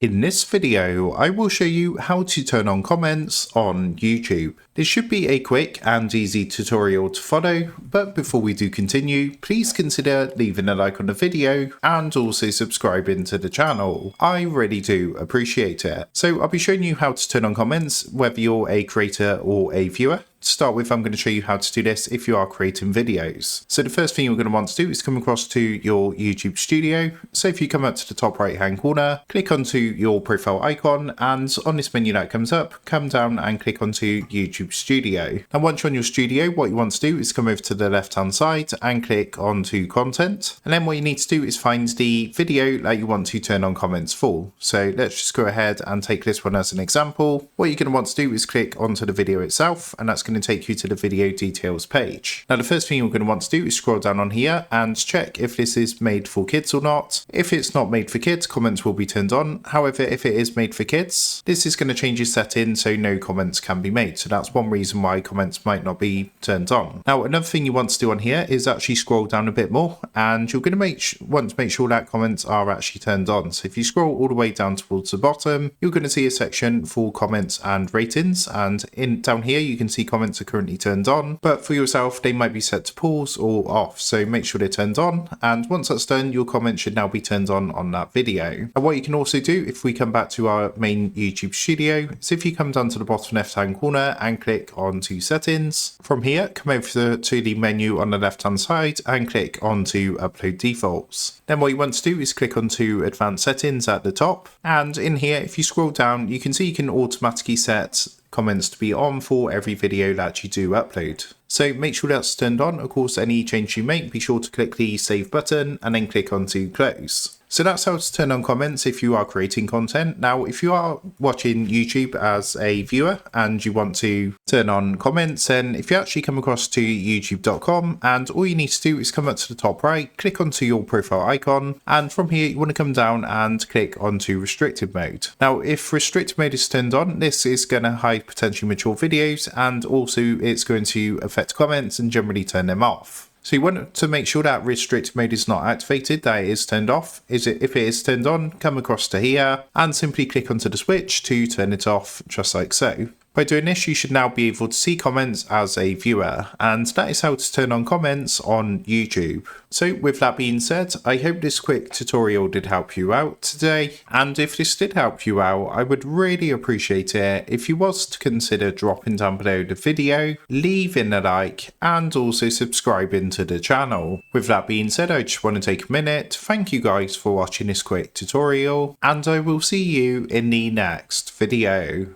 In this video, I will show you how to turn on comments on YouTube. This should be a quick and easy tutorial to follow, but before we do continue, please consider leaving a like on the video and also subscribing to the channel. I really do appreciate it. So I'll be showing you how to turn on comments, whether you're a creator or a viewer. To start with, I'm going to show you how to do this if you are creating videos. So the first thing you're going to want to do is come across to your YouTube studio. So if you come up to the top right hand corner, click onto your profile icon, and on this menu that comes up, come down and click onto YouTube Studio. Now once you're on your studio, what you want to do is come over to the left hand side and click onto content. And then what you need to do is find the video that you want to turn on comments for. So let's just go ahead and take this one as an example. What you're going to want to do is click onto the video itself, and that's going to take you to the video details page. Now the first thing you're going to want to do is scroll down on here and check if this is made for kids or not. If it's not made for kids, comments will be turned on. However, if it is made for kids, this is going to change your setting so no comments can be made. So that's one reason why comments might not be turned on. Now another thing you want to do on here is actually scroll down a bit more, and you're going to want to make sure that comments are actually turned on. So if you scroll all the way down towards the bottom, you're going to see a section for comments and ratings, and down here you can see comments are currently turned on, but for yourself they might be set to pause or off, so make sure they're turned on, and once that's done, your comment should now be turned on that video. And what you can also do, if we come back to our main YouTube studio, is if you come down to the bottom left hand corner and click onto settings, from here come over to the menu on the left hand side and click onto upload defaults. Then what you want to do is click onto advanced settings at the top, and in here if you scroll down you can see you can automatically set comments to be on for every video that you do upload. So make sure that's turned on. Of course, any change you make, be sure to click the save button and then click onto close. So that's how to turn on comments if you are creating content. Now, if you are watching YouTube as a viewer and you want to turn on comments, then if you actually come across to youtube.com, and all you need to do is come up to the top right, click onto your profile icon, and from here you want to come down and click onto restricted mode. Now, if restricted mode is turned on, this is going to hide potentially mature videos, and also it's going to affect comments and generally turn them off. So you want to make sure that restrict mode is not activated, that it is turned off. If it is turned on, come across to here and simply click onto the switch to turn it off, just like so. By doing this, you should now be able to see comments as a viewer, and that is how to turn on comments on YouTube. So with that being said, I hope this quick tutorial did help you out today, and if this did help you out, I would really appreciate it if you was to consider dropping down below the video, leaving a like, and also subscribing to the channel. With that being said, I just want to take a minute, thank you guys for watching this quick tutorial, and I will see you in the next video.